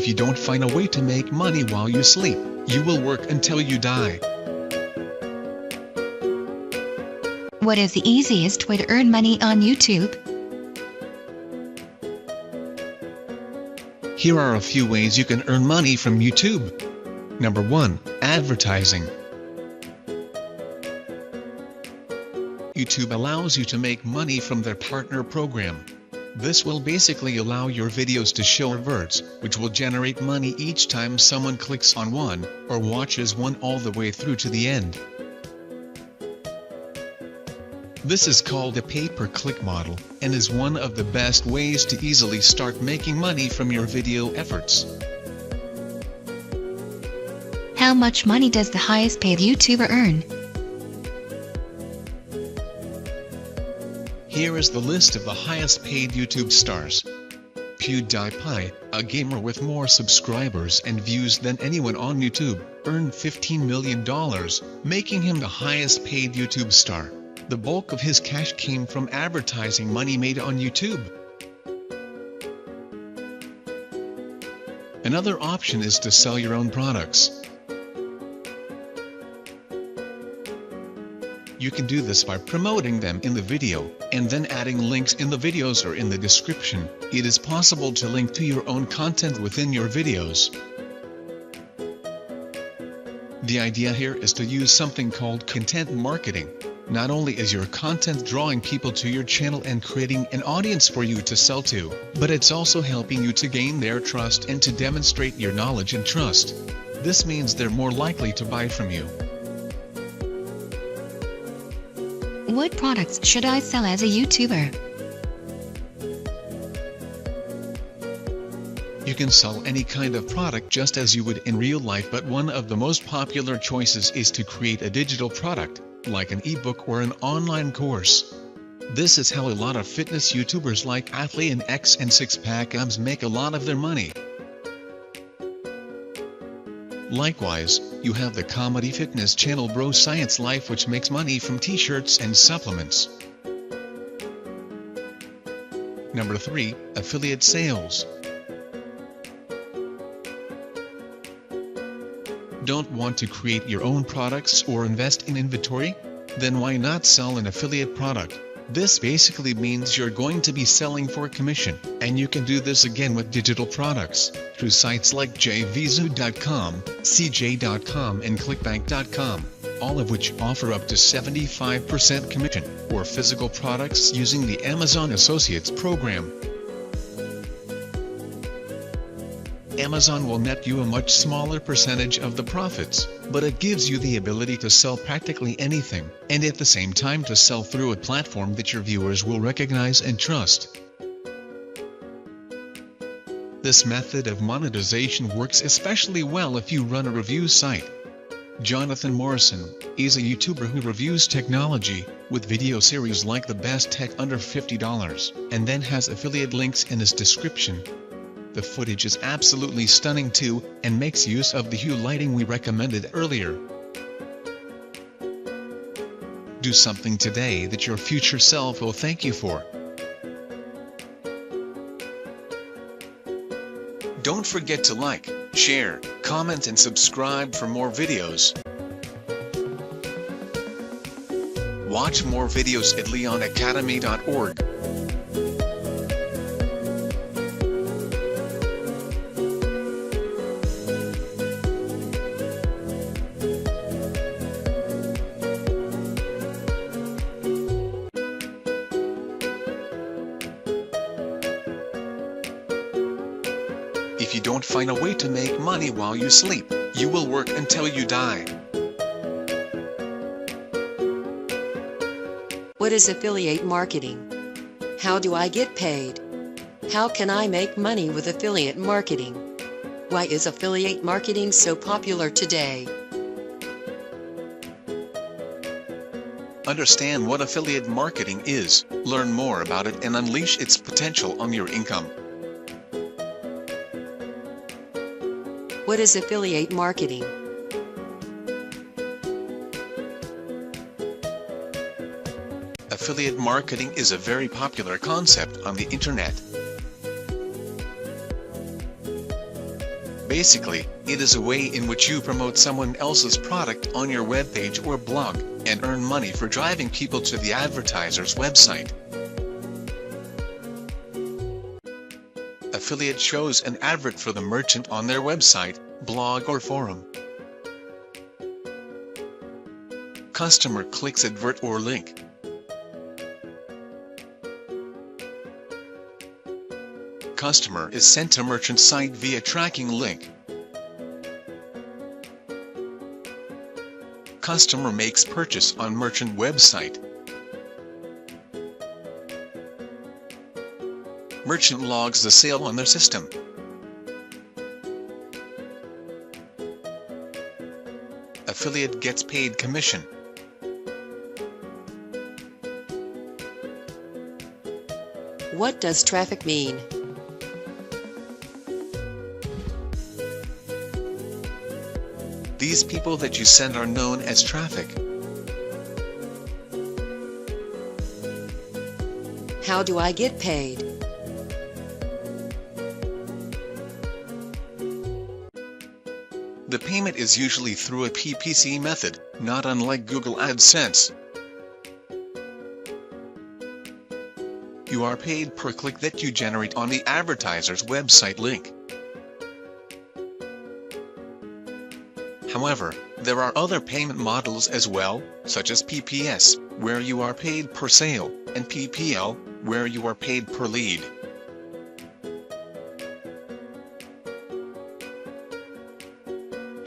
If you don't find a way to make money while you sleep, you will work until you die. What is the easiest way to earn money on YouTube? Here are a few ways you can earn money from YouTube. Number 1. Advertising. YouTube allows you to make money from their partner program. This will basically allow your videos to show adverts, which will generate money each time someone clicks on one, or watches one all the way through to the end. This is called a pay-per-click model, and is one of the best ways to easily start making money from your video efforts. How much money does the highest paid YouTuber earn? Here is the list of the highest paid YouTube stars. PewDiePie, a gamer with more subscribers and views than anyone on YouTube, earned $15 million, making him the highest paid YouTube star. The bulk of his cash came from advertising money made on YouTube. Another option is to sell your own products. You can do this by promoting them in the video, and then adding links in the videos or in the description. It is possible to link to your own content within your videos. The idea here is to use something called content marketing. Not only is your content drawing people to your channel and creating an audience for you to sell to, but it's also helping you to gain their trust and to demonstrate your knowledge and trust. This means they're more likely to buy from you. What products should I sell as a YouTuber? You can sell any kind of product just as you would in real life, but one of the most popular choices is to create a digital product, like an ebook or an online course. This is how a lot of fitness YouTubers like Athlean-X and Sixpack Abs make a lot of their money. Likewise, you have the comedy fitness channel Bro Science Life, which makes money from t-shirts and supplements. Number 3. Affiliate sales. Don't want to create your own products or invest in inventory? Then why not sell an affiliate product? This basically means you're going to be selling for commission, and you can do this again with digital products, through sites like jvizu.com, cj.com and clickbank.com, all of which offer up to 75% commission, or physical products using the Amazon Associates program. Amazon will net you a much smaller percentage of the profits, but it gives you the ability to sell practically anything, and at the same time to sell through a platform that your viewers will recognize and trust. This method of monetization works especially well if you run a review site. Jonathan Morrison is a YouTuber who reviews technology, with video series like The Best Tech Under $50, and then has affiliate links in his description. The footage is absolutely stunning too, and makes use of the hue lighting we recommended earlier. Do something today that your future self will thank you for. Don't forget to like, share, comment and subscribe for more videos. Watch more videos at leonacademy.org. If you don't find a way to make money while you sleep, you will work until you die. What is affiliate marketing? How do I get paid? How can I make money with affiliate marketing? Why is affiliate marketing so popular today? Understand what affiliate marketing is, learn more about it and unleash its potential on your income. What is affiliate marketing? Affiliate marketing is a very popular concept on the internet. Basically, it is a way in which you promote someone else's product on your webpage or blog, and earn money for driving people to the advertiser's website. Affiliate shows an advert for the merchant on their website, blog or forum. Customer clicks advert or link. Customer is sent to merchant site via tracking link. Customer makes purchase on merchant website. Merchant logs the sale on their system. Affiliate gets paid commission. What does traffic mean? These people that you send are known as traffic. How do I get paid? The payment is usually through a PPC method, not unlike Google AdSense. You are paid per click that you generate on the advertiser's website link. However, there are other payment models as well, such as PPS, where you are paid per sale, and PPL, where you are paid per lead.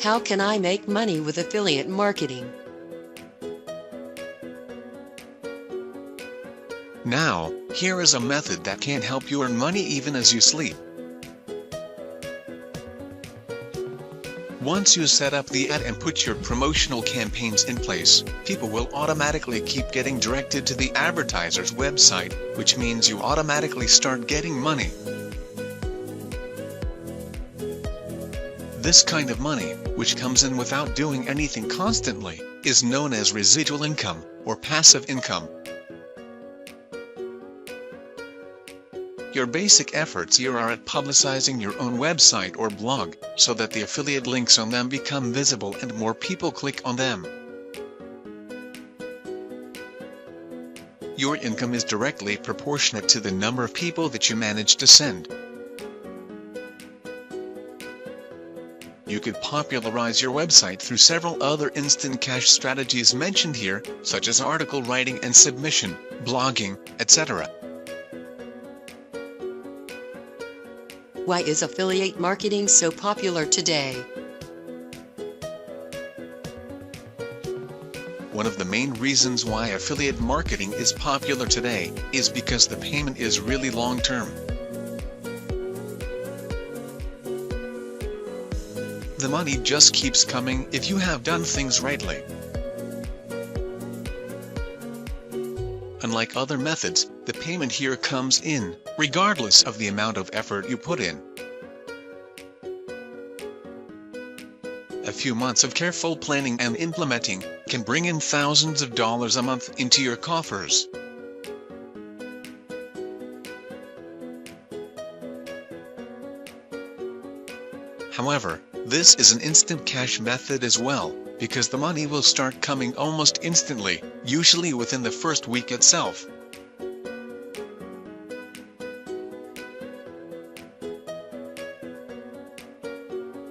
How can I make money with affiliate marketing? Now, here is a method that can help you earn money even as you sleep. Once you set up the ad and put your promotional campaigns in place, people will automatically keep getting directed to the advertiser's website, which means you automatically start getting money. This kind of money, which comes in without doing anything constantly, is known as residual income, or passive income. Your basic efforts here are at publicizing your own website or blog, so that the affiliate links on them become visible and more people click on them. Your income is directly proportionate to the number of people that you manage to send. You could popularize your website through several other instant cash strategies mentioned here, such as article writing and submission, blogging, etc. Why is affiliate marketing so popular today? One of the main reasons why affiliate marketing is popular today is because the payment is really long-term. The money just keeps coming if you have done things rightly. Unlike other methods, the payment here comes in, regardless of the amount of effort you put in. A few months of careful planning and implementing can bring in thousands of dollars a month into your coffers. However, this is an instant cash method as well, because the money will start coming almost instantly, usually within the first week itself.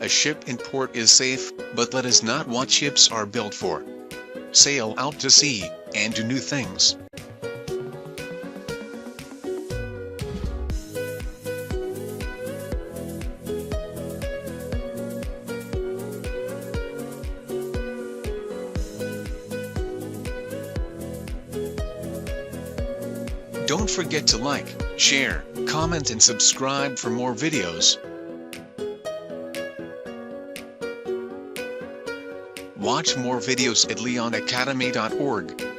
A ship in port is safe, but that is not what ships are built for. Sail out to sea, and do new things. Don't forget to like, share, comment and subscribe for more videos. Watch more videos at leonacademy.org.